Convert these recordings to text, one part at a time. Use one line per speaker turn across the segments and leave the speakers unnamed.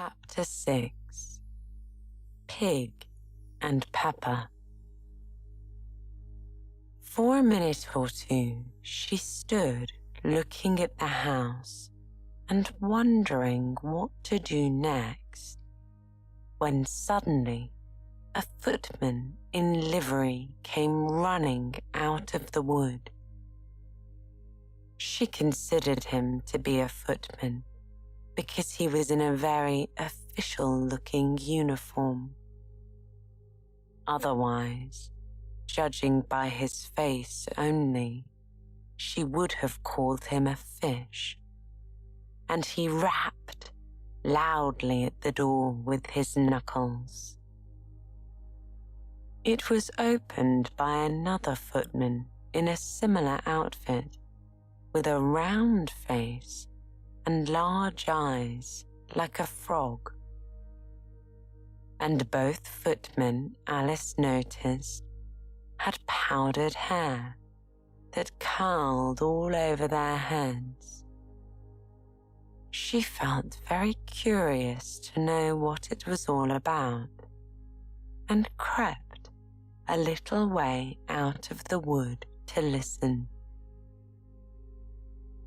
Chapter 6 Pig and Pepper. For a minute or two, she stood looking at the house and wondering what to do next, when suddenly a footman in livery came running out of the wood. She considered him to be a footman because he was in a very official-looking uniform. Otherwise, judging by his face only, she would have called him a fish, and he rapped loudly at the door with his knuckles. It was opened by another footman in a similar outfit, with a round face and large eyes like a frog. And both footmen, Alice noticed, had powdered hair that curled all over their heads. She felt very curious to know what it was all about, and crept a little way out of the wood to listen.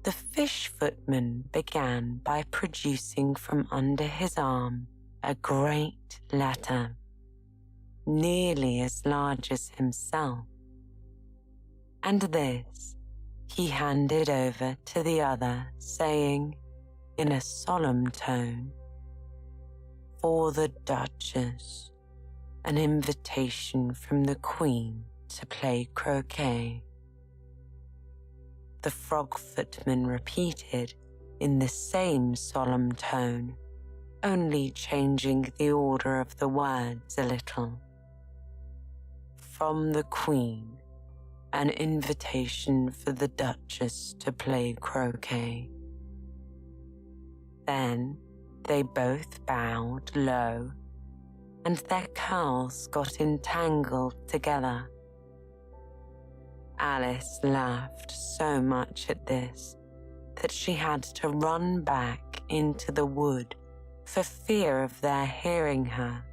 The fish footman began by producing from under his arm a great letter, nearly as large as himself, and this he handed over to the other, saying, in a solemn tone, "For the Duchess, an invitation from the Queen to play croquet." The frog footman repeated in the same solemn tone, only changing the order of the words a little. "From the Queen, an invitation for the Duchess to play croquet." Then they both bowed low, and their curls got entangled together. Alice laughed so much at this that she had to run back into the wood for fear of their hearing her.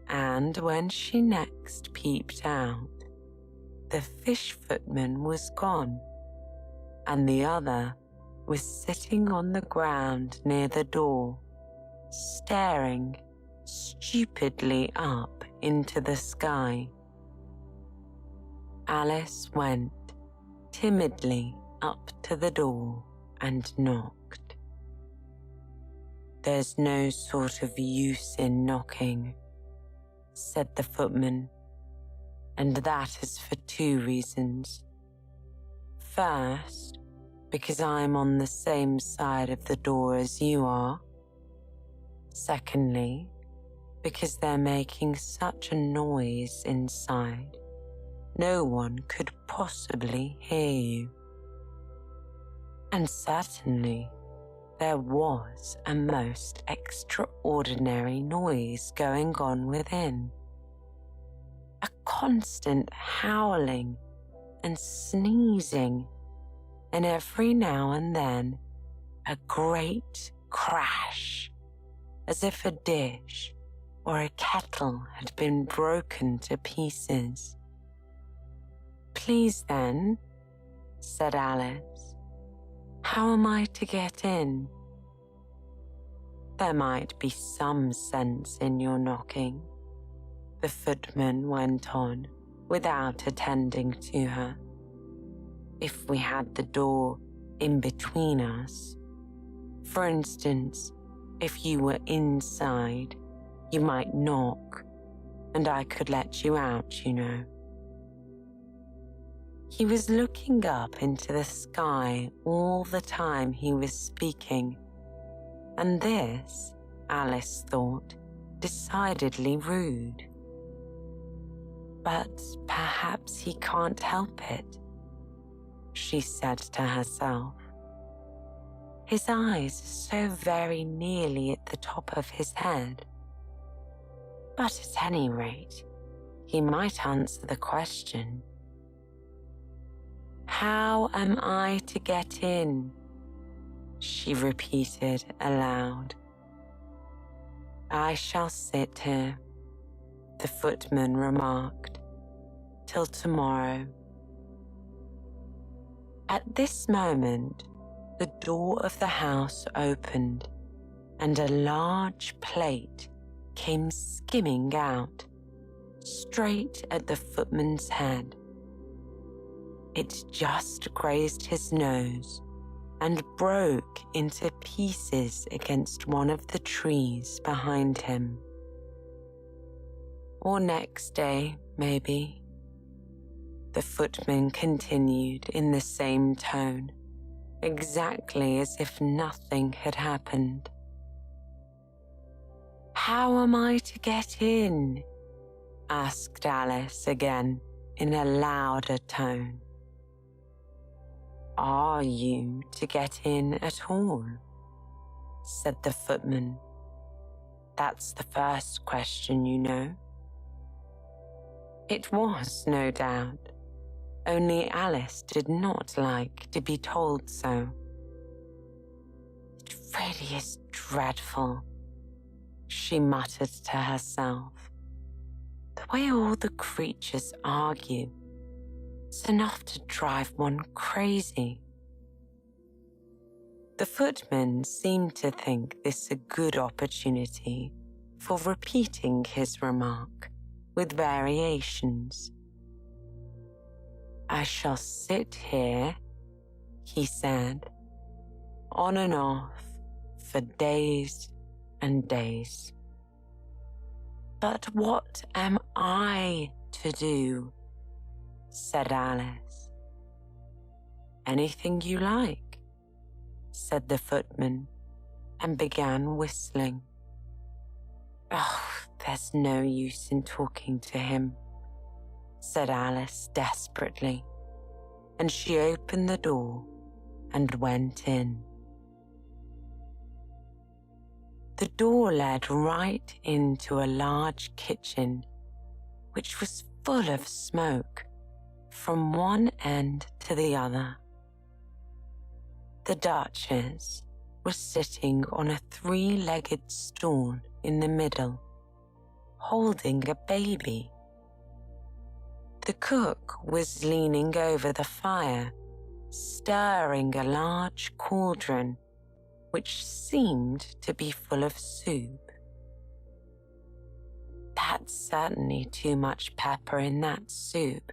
And when she next peeped out, the fish footman was gone, and the other was sitting on the ground near the door, staring stupidly up into the sky. Alice went timidly up to the door and knocked. "There's no sort of use in knocking," said the footman, "and that is for two reasons. First, because I'm on the same side of the door as you are. Secondly, because they're making such a noise inside, no one could possibly hear you." And certainly, there was a most extraordinary noise going on within. A constant howling and sneezing, and every now and then a great crash, as if a dish or a kettle had been broken to pieces. "Please then," said Alice, "how am I to get in?" "There might be some sense in your knocking," the footman went on, without attending to her. "If we had the door in between us. For instance, if you were inside, you might knock, and I could let you out, you know." He was looking up into the sky all the time he was speaking, and this, Alice thought, decidedly rude. But perhaps he can't help it, she said to herself. His eyes are so very nearly at the top of his head. But at any rate, he might answer the question. "How am I to get in?" she repeated aloud, I shall sit here, the footman remarked, till tomorrow. At this moment, the door of the house opened, and a large plate came skimming out, straight at the footman's head. It just grazed his nose and broke into pieces against one of the trees behind him. Or next day, maybe. The footman continued in the same tone, exactly as if nothing had happened. "How am I to get in?" asked Alice again in a louder tone. "Are you to get in at all?" said the footman. "That's the first question, you know." It was, no doubt, only Alice did not like to be told so. "It really is dreadful," she muttered to herself. "The way all the creatures argue, it's enough to drive one crazy." The footman seemed to think this a good opportunity for repeating his remark with variations. "I shall sit here," he said, "on and off for days and days." "But what am I to do?" said Alice. "Anything you like," said the footman, and began whistling. "Oh, there's no use in talking to him," said Alice desperately, and she opened the door and went in. The door led right into a large kitchen, which was full of smoke from one end to the other. The Duchess was sitting on a three-legged stool in the middle, holding a baby. The cook was leaning over the fire, stirring a large cauldron, which seemed to be full of soup. "That's certainly too much pepper in that soup,"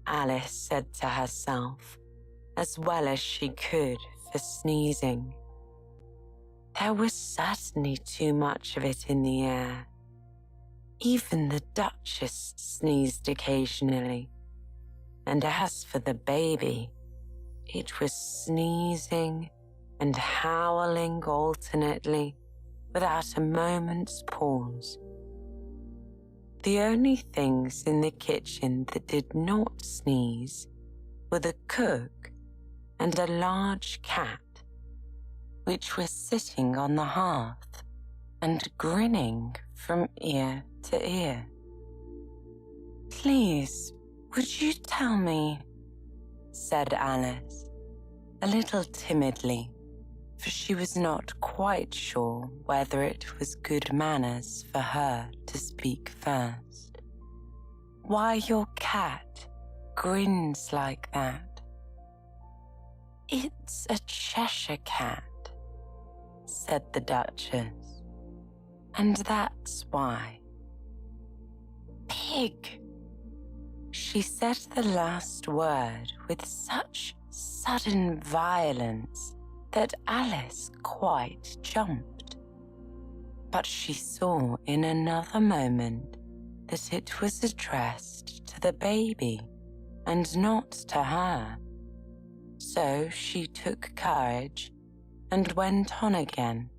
Alice said to herself, as well as she could for sneezing. There was certainly too much of it in the air. Even the Duchess sneezed occasionally, and as for the baby, it was sneezing and howling alternately without a moment's pause. The only things in the kitchen that did not sneeze were the cook and a large cat, which was sitting on the hearth and grinning from ear to ear. "Please, would you tell me," said Alice, a little timidly, for she was not quite sure whether it was good manners for her to speak first, "why your cat grins like that?" "It's a Cheshire cat," said the Duchess, "and that's why." "Pig!" She said the last word with such sudden violence that Alice quite jumped. But she saw in another moment that it was addressed to the baby and not to her. So she took courage and went on again.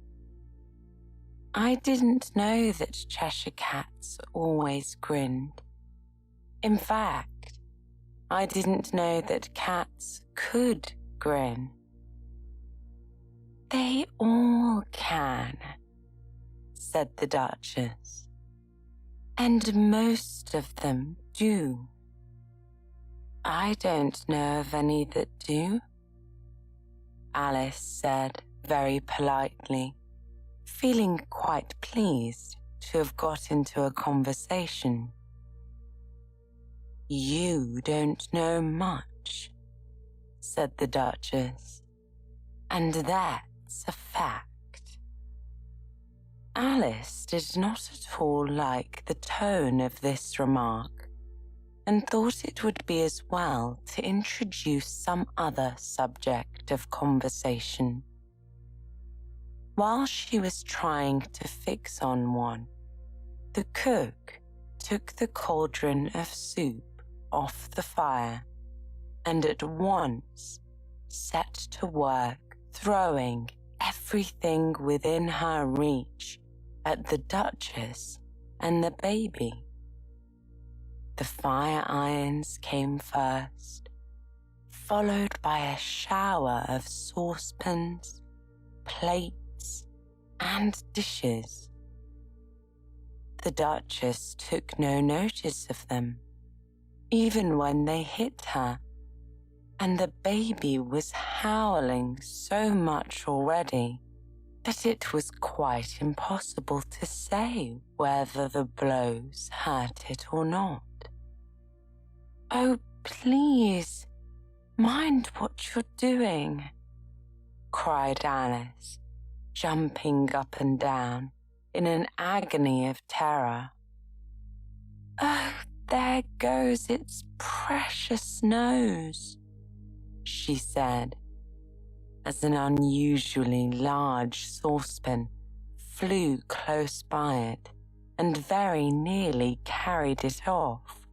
"I didn't know that Cheshire cats always grinned. In fact, I didn't know that cats could grin." "They all can," said the Duchess, "and most of them do." "I don't know of any that do," Alice said very politely, feeling quite pleased to have got into a conversation. "You don't know much," said the Duchess, "and that's a fact." Alice did not at all like the tone of this remark and thought it would be as well to introduce some other subject of conversation. While she was trying to fix on one, the cook took the cauldron of soup off the fire and at once set to work throwing everything within her reach at the Duchess and the baby. The fire irons came first, followed by a shower of saucepans, plates, and dishes. The Duchess took no notice of them, even when they hit her, and the baby was howling so much already that it was quite impossible to say whether the blows hurt it or not. "Oh, please, mind what you're doing," cried Alice, jumping up and down in an agony of terror. "Oh, there goes its precious nose," she said, as an unusually large saucepan flew close by it and very nearly carried it off.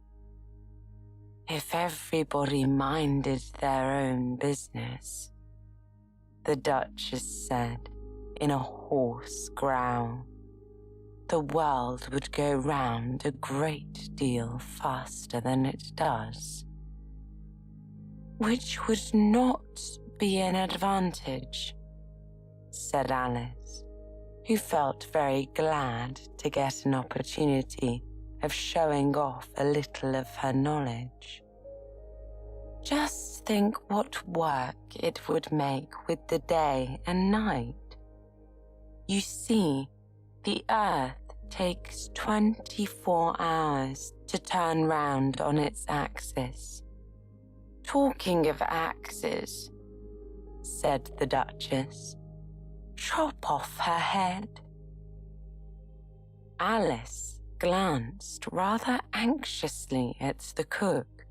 "If everybody minded their own business," the Duchess said in a hoarse growl, "the world would go round a great deal faster than it does." "Which would not be an advantage," said Alice, who felt very glad to get an opportunity of showing off a little of her knowledge. "Just think what work it would make with the day and night. You see, the Earth takes 24 hours to turn round on its axis." "Talking of axes," said the Duchess, "chop off her head." Alice glanced rather anxiously at the cook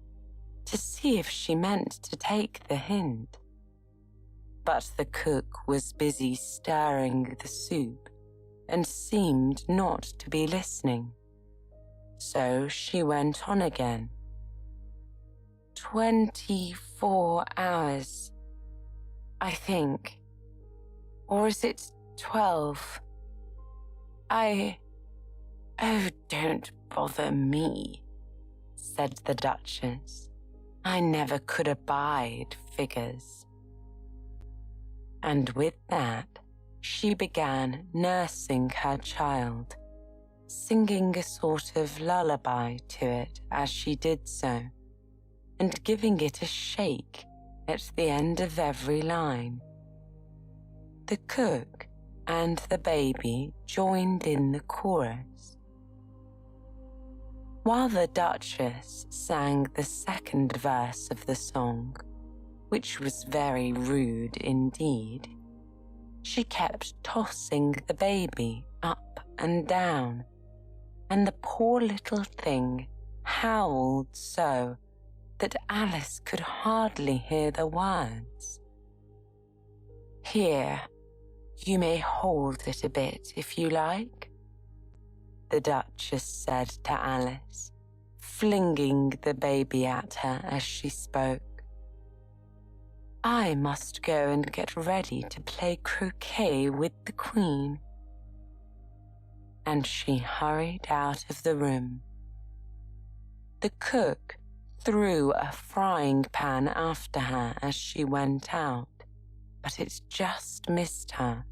to see if she meant to take the hint. But the cook was busy stirring the soup and seemed not to be listening. So she went on again. 24 hours, I think. Or is it 12? Oh, don't bother me," said the Duchess. "I never could abide figures." And with that, she began nursing her child, singing a sort of lullaby to it as she did so, and giving it a shake at the end of every line. The cook and the baby joined in the chorus. While the Duchess sang the second verse of the song, which was very rude indeed, she kept tossing the baby up and down, and the poor little thing howled so that Alice could hardly hear the words. "Here, you may hold it a bit if you like," the Duchess said to Alice, flinging the baby at her as she spoke. "I must go and get ready to play croquet with the Queen." And she hurried out of the room. The cook threw a frying pan after her as she went out, but it just missed her.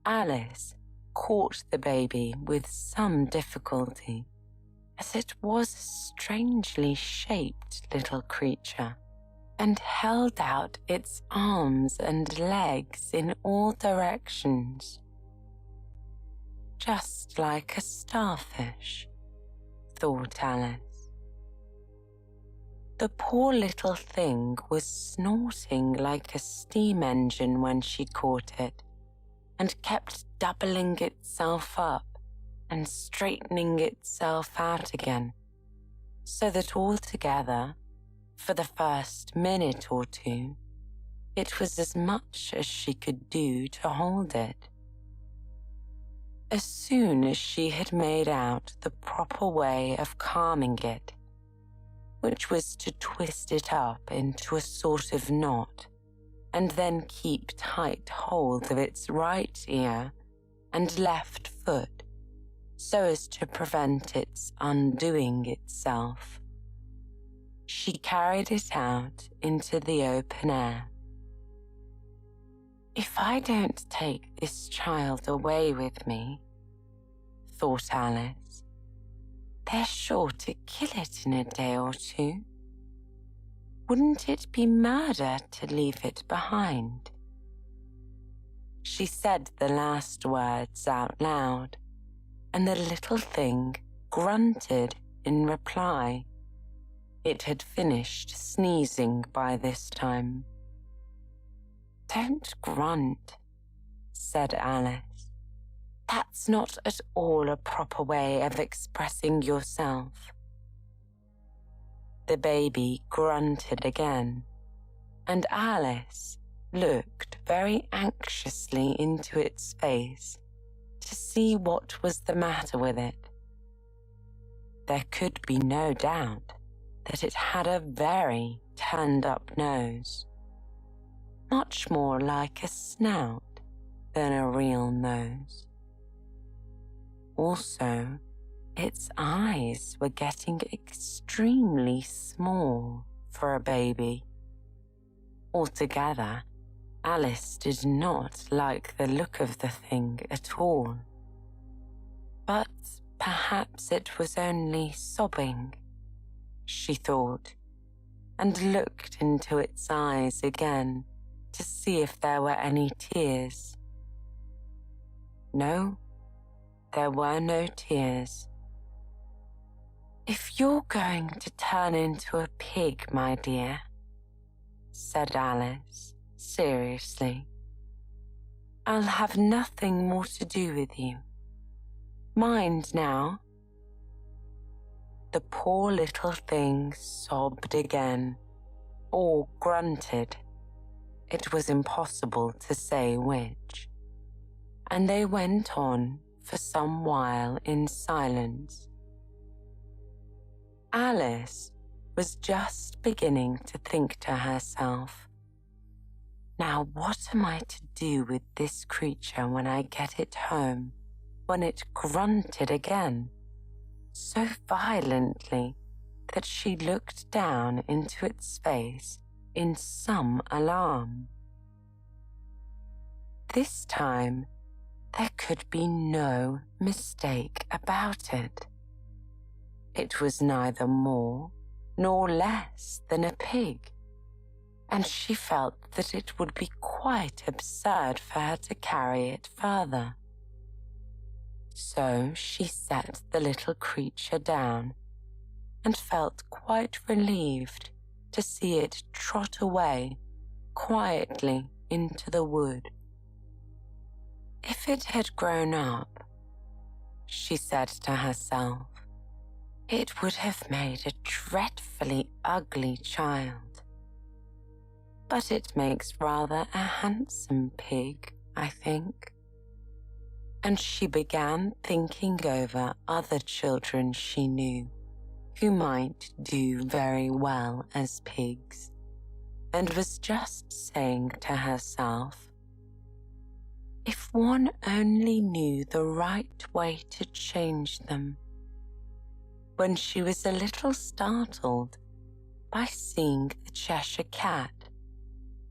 Alice caught the baby with some difficulty, as it was a strangely shaped little creature, and held out its arms and legs in all directions. Just like a starfish, thought Alice. The poor little thing was snorting like a steam engine when she caught it, and kept doubling itself up and straightening itself out again, so that altogether, for the first minute or two, it was as much as she could do to hold it. As soon as she had made out the proper way of calming it, which was to twist it up into a sort of knot, and then keep tight hold of its right ear and left foot, so as to prevent its undoing itself, she carried it out into the open air. If I don't take this child away with me, thought Alice, they're sure to kill it in a day or two. Wouldn't it be murder to leave it behind? She said the last words out loud, and the little thing grunted in reply. It had finished sneezing by this time. Don't grunt, said Alice. That's not at all a proper way of expressing yourself. The baby grunted again, and Alice looked very anxiously into its face to see what was the matter with it. There could be no doubt that it had a very turned-up nose, much more like a snout than a real nose. Also, its eyes were getting extremely small for a baby. Altogether, Alice did not like the look of the thing at all. But perhaps it was only sobbing, she thought, and looked into its eyes again to see if there were any tears. No, there were no tears. If you're going to turn into a pig, my dear, said Alice seriously, I'll have nothing more to do with you. Mind now. The poor little thing sobbed again, or grunted. It was impossible to say which, and they went on for some while in silence. Alice was just beginning to think to herself, now what am I to do with this creature when I get it home, when it grunted again, so violently that she looked down into its face in some alarm. This time, there could be no mistake about it. It was neither more nor less than a pig, and she felt that it would be quite absurd for her to carry it further. So she set the little creature down and felt quite relieved to see it trot away quietly into the wood. If it had grown up, she said to herself, it would have made a dreadfully ugly child. But it makes rather a handsome pig, I think. And she began thinking over other children she knew who might do very well as pigs, and was just saying to herself, if one only knew the right way to change them, when she was a little startled by seeing the Cheshire Cat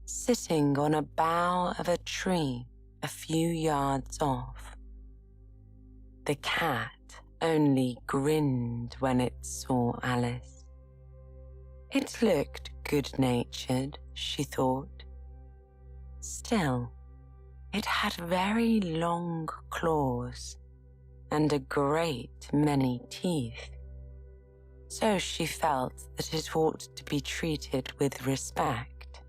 sitting on a bough of a tree a few yards off. The cat only grinned when it saw Alice. It looked good-natured, she thought. Still, it had very long claws and a great many teeth, so she felt that it ought to be treated with respect.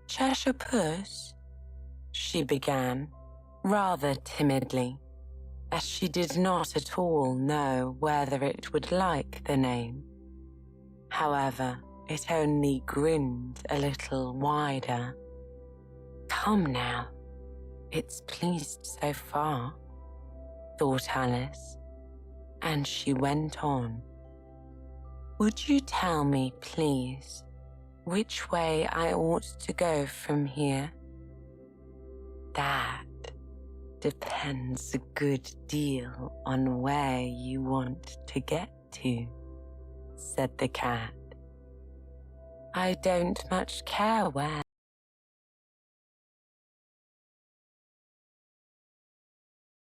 "Cheshire Puss," she began, rather timidly, as she did not at all know whether it would like the name. However, it only grinned a little wider. "Come now, it's pleased so far," thought Alice, and she went on. "Would you tell me, please, which way I ought to go from here?" "That depends a good deal on where you want to get to," said the cat. "I don't much care where,"